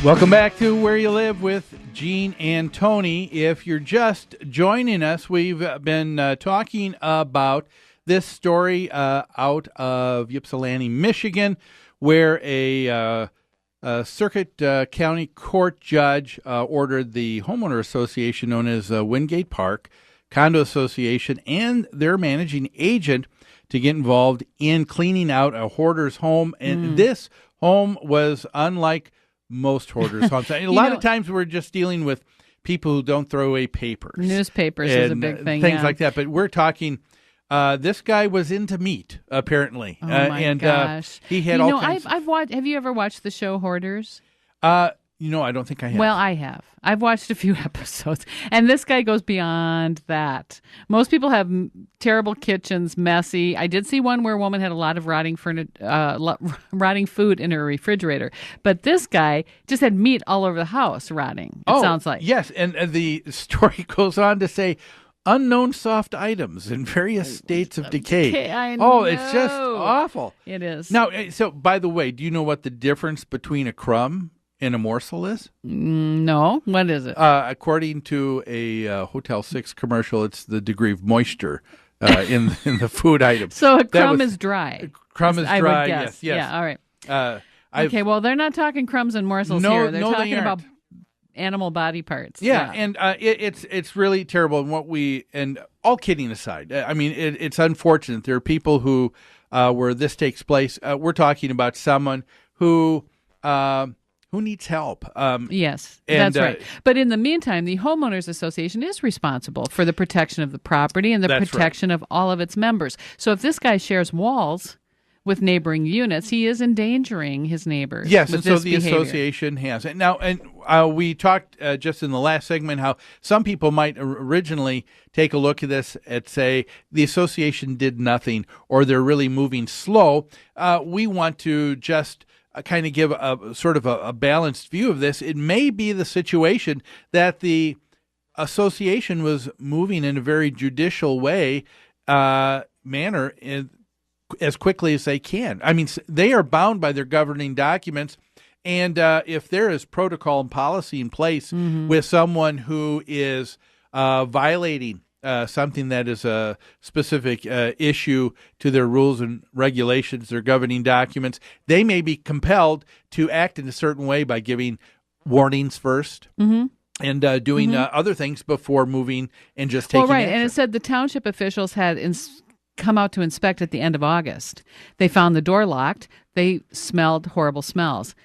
Welcome back to Where You Live with Gene and Tony. If you're just joining us, we've been talking about this story out of Ypsilanti, Michigan, where a Circuit County Court judge ordered the homeowner association known as Wingate Park Condo Association and their managing agent to get involved in cleaning out a hoarder's home. And this home was unlike most hoarders' homes. A lot of times we're just dealing with people who don't throw away papers. Newspapers is a big thing. Things like that. But we're talking, this guy was into meat, apparently. Oh, my gosh. He had all kinds I've watched, have you ever watched the show Hoarders? I don't think I have. Well, I have. I've watched a few episodes, and this guy goes beyond that. Most people have terrible kitchens, messy. I did see one where a woman had a lot of rotting food in her refrigerator, but this guy just had meat all over the house rotting, it sounds like. Yes, and the story goes on to say, unknown soft items in various states of decay. I know. It's just awful. It is. Now, so by the way, do you know what the difference between a crumb and a morsel is? No. What is it? According to a Hotel 6 commercial, it's the degree of moisture in the food item. So a crumb is dry. Crumb is dry, I would guess. Yes. Yeah, all right. Okay, well, they're not talking crumbs and morsels here. They're talking about animal body parts. Yeah. And it's really terrible. And all kidding aside, I mean, it's unfortunate. There are people who, where this takes place, we're talking about someone who needs help. Yes, that's right. But in the meantime, the Homeowners Association is responsible for the protection of the property and the protection of all of its members. So if this guy shares walls with neighboring units, he is endangering his neighbors. Yes, and so the association has it. Now, and we talked just in the last segment how some people might originally take a look at this and say the association did nothing or they're really moving slow. We want to just kind of give a sort of a balanced view of this. It may be the situation that the association was moving in a very judicial manner as quickly as they can. I mean, they are bound by their governing documents, and if there is protocol and policy in place with someone who is violating something that is a specific issue to their rules and regulations, their governing documents, they may be compelled to act in a certain way by giving warnings first and doing other things before moving and just taking action. And it said the township officials had come out to inspect at the end of August. They found the door locked. They smelled horrible smells.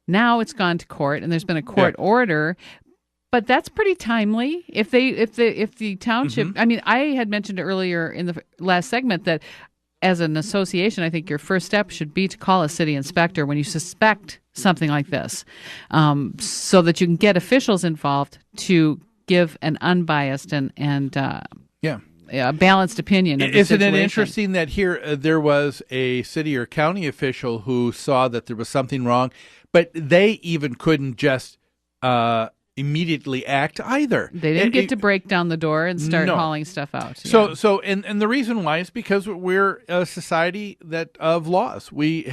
Now it's gone to court, and there's been a court order. But that's pretty timely. If the township, I mean, I had mentioned earlier in the last segment that as an association, I think your first step should be to call a city inspector when you suspect something like this, so that you can get officials involved to give an unbiased and a balanced opinion of the Isn't situation. it interesting that here there was a city or county official who saw that there was something wrong, but they even couldn't just immediately act either. They didn't get to break down the door and start hauling stuff out. So and the reason why is because we're a society of laws. We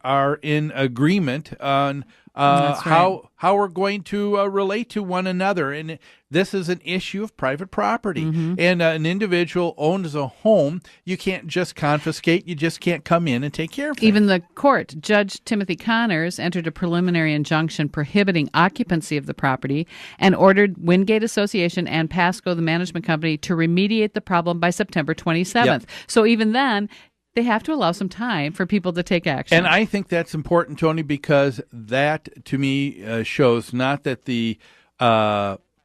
are in agreement on how we're going to relate to one another, and this is an issue of private property. And an individual owns a home. You can't just confiscate. You just can't come in and take care of it. Even the court, Judge Timothy Connors, entered a preliminary injunction prohibiting occupancy of the property and ordered Wingate Association and Pasco, the management company, to remediate the problem by September 27th. Yep. So even then, they have to allow some time for people to take action. And I think that's important, Tony, because that, to me, shows not that the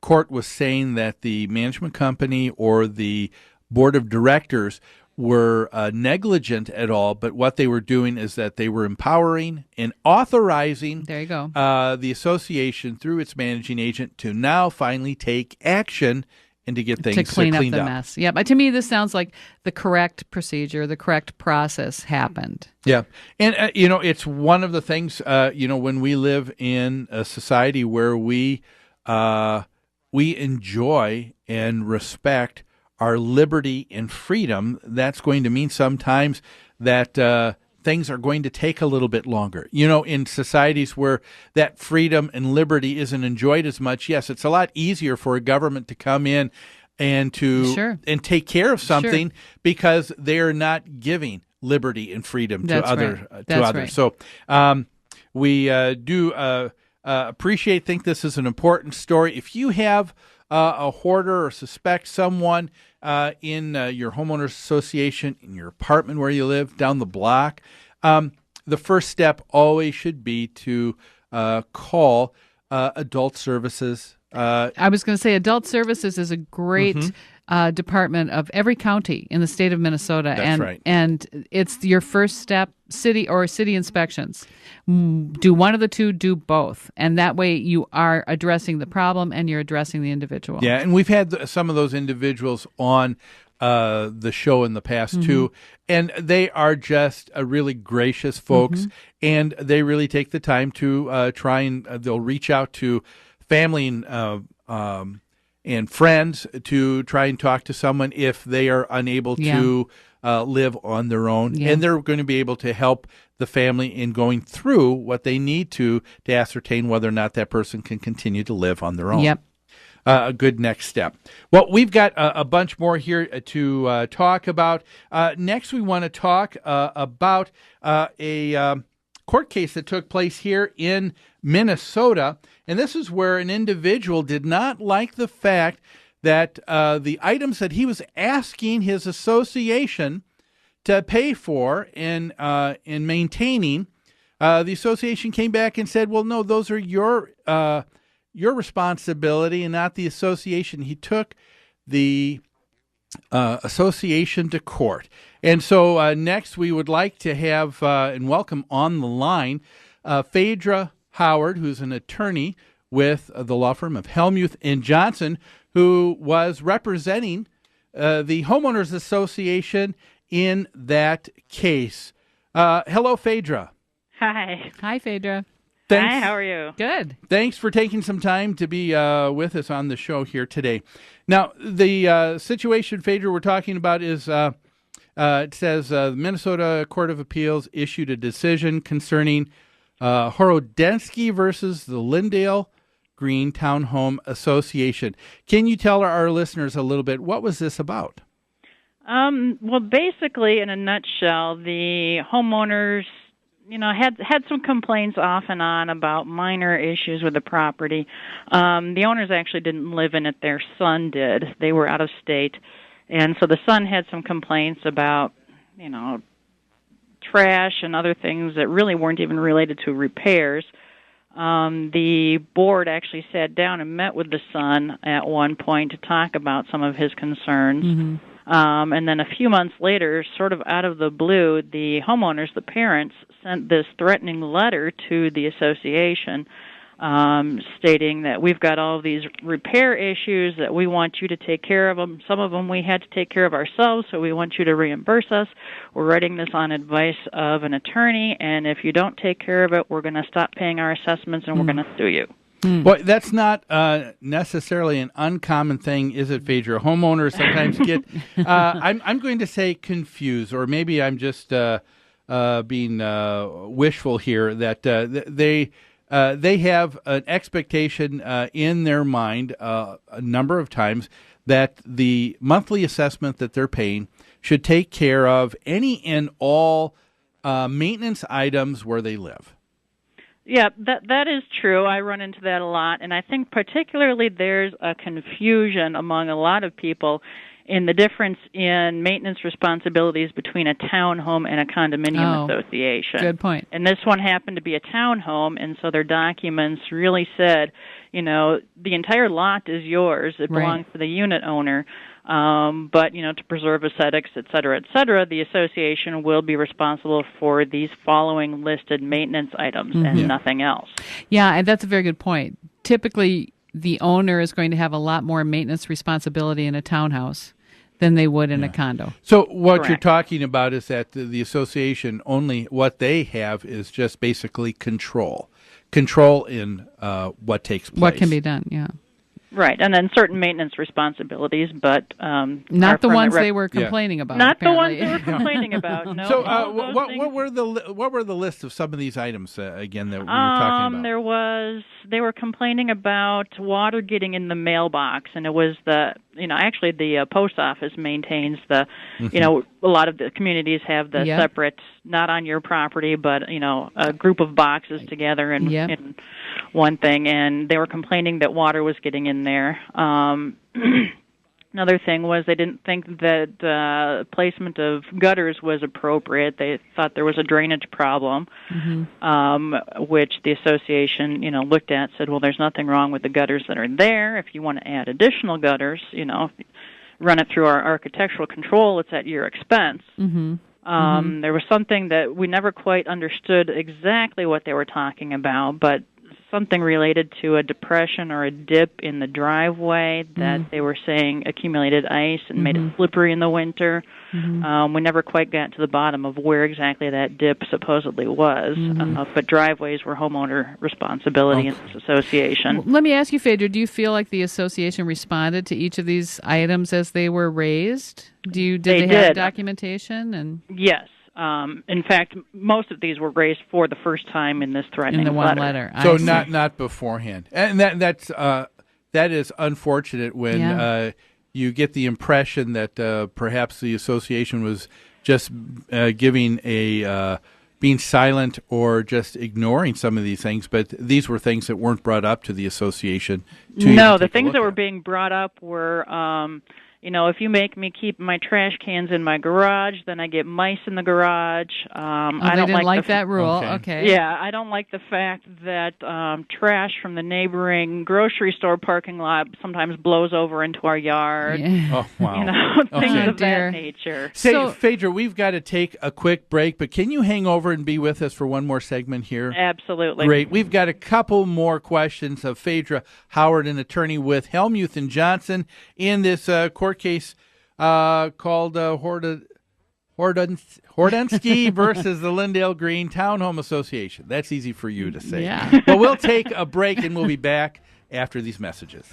court was saying that the management company or the board of directors were negligent at all, but what they were doing is that they were empowering and authorizing the association through its managing agent to now finally take action and to get things cleaned up. Mess. Yeah, but to me, this sounds like the correct procedure, the correct process happened. Yeah, and it's one of the things. When we live in a society where we enjoy and respect our liberty and freedom, that's going to mean sometimes that things are going to take a little bit longer. In societies where that freedom and liberty isn't enjoyed as much, yes, it's a lot easier for a government to come in and and take care of something because they're not giving liberty and freedom to others. Right. So we do think this is an important story. If you have a hoarder or suspect someone in your homeowners association, in your apartment where you live, down the block, the first step always should be to call adult services. I was going to say adult services is a great department of every county in the state of Minnesota. That's right. And it's your first step, city inspections. Do one of the two, do both. And that way you are addressing the problem and you're addressing the individual. Yeah, and we've had some of those individuals on the show in the past too, and they are just really gracious folks, and they really take the time to try and they'll reach out to family and friends to try and talk to someone if they are unable to live on their own, and they're going to be able to help the family in going through what they need to ascertain whether or not that person can continue to live on their own. Yep. A good next step. Well, we've got a bunch more here to talk about. Next, we want to talk about a court case that took place here in Minnesota. And this is where an individual did not like the fact that the items that he was asking his association to pay for in maintaining, the association came back and said, well, no, those are your responsibility and not the association. He took the association to court. And so next we would like to have and welcome on the line Phaedra Howard, who's an attorney with the law firm of Helmuth and Johnson, who was representing the Homeowners Association in that case. Hello, Phaedra. Hi. Hi, Phaedra. Thanks. Hi, how are you? Good. Thanks for taking some time to be with us on the show here today. Now, the situation, Phaedra, we're talking about is, it says the Minnesota Court of Appeals issued a decision concerning Horodensky versus the Lindale Green Townhome Association. Can you tell our listeners a little bit, what was this about? Well, basically, in a nutshell, the homeowners, had some complaints off and on about minor issues with the property. The owners actually didn't live in it. Their son did. They were out of state. And so the son had some complaints about, trash and other things that really weren't even related to repairs. The board actually sat down and met with the son at one point to talk about some of his concerns. And then a few months later, sort of out of the blue, the homeowners, the parents, sent this threatening letter to the association stating that we've got all of these repair issues that we want you to take care of them. Some of them we had to take care of ourselves, so we want you to reimburse us. We're writing this on advice of an attorney, and if you don't take care of it, we're going to stop paying our assessments and we're going to sue you. But that's not necessarily an uncommon thing, is it, Phaedra? Homeowners sometimes get, I'm going to say confused, or maybe I'm just being wishful here, that they have an expectation in their mind a number of times that the monthly assessment that they're paying should take care of any and all maintenance items where they live. Yeah, that is true. I run into that a lot, and I think particularly there's a confusion among a lot of people in the difference in maintenance responsibilities between a townhome and a condominium association. Good point. And this one happened to be a townhome, and so their documents really said, the entire lot is yours. It belongs to the unit owner. But, to preserve aesthetics, et cetera, the association will be responsible for these following listed maintenance items and nothing else. Yeah, and that's a very good point. Typically, the owner is going to have a lot more maintenance responsibility in a townhouse than they would in a condo. So what Correct. You're talking about is that the association, only what they have is just basically control in what takes place. What can be done, yeah. Right, and then certain maintenance responsibilities, but not the ones they were complaining about. Not apparently. the ones they were complaining about. No. So, what were the list of some of these items again that we were talking about? They were complaining about water getting in the mailbox, and it was actually the post office maintains the, a lot of the communities have the separate, not on your property, but a group of boxes together in one thing, and they were complaining that water was getting in there. Another thing was they didn't think that placement of gutters was appropriate. They thought there was a drainage problem, which the association, looked at, said, well, there's nothing wrong with the gutters that are there. If you want to add additional gutters, run it through our architectural control. It's at your expense. There was something that we never quite understood exactly what they were talking about, but something related to a depression or a dip in the driveway that they were saying accumulated ice and made it slippery in the winter. We never quite got to the bottom of where exactly that dip supposedly was, but driveways were homeowner responsibility in this association. Well, let me ask you, Phaedra, do you feel like the association responded to each of these items as they were raised? Did they have documentation? And yes. In fact, most of these were raised for the first time in this threatening letter. In the one letter. So not beforehand. And that is unfortunate when you get the impression that perhaps the association was just being silent or just ignoring some of these things, but these were things that weren't brought up to the association. No, the things that were being brought up were... if you make me keep my trash cans in my garage, then I get mice in the garage. I don't like that rule. Okay. Yeah, I don't like the fact that trash from the neighboring grocery store parking lot sometimes blows over into our yard. Yeah. Oh, wow. Things of that nature. Phaedra, we've got to take a quick break, but can you hang over and be with us for one more segment here? Absolutely. Great. We've got a couple more questions of Phaedra Howard, an attorney with Helmuth and Johnson, in this court case called Hordensky versus the Lindale Green Townhome Association. That's easy for you to say. Yeah. But we'll take a break and we'll be back after these messages.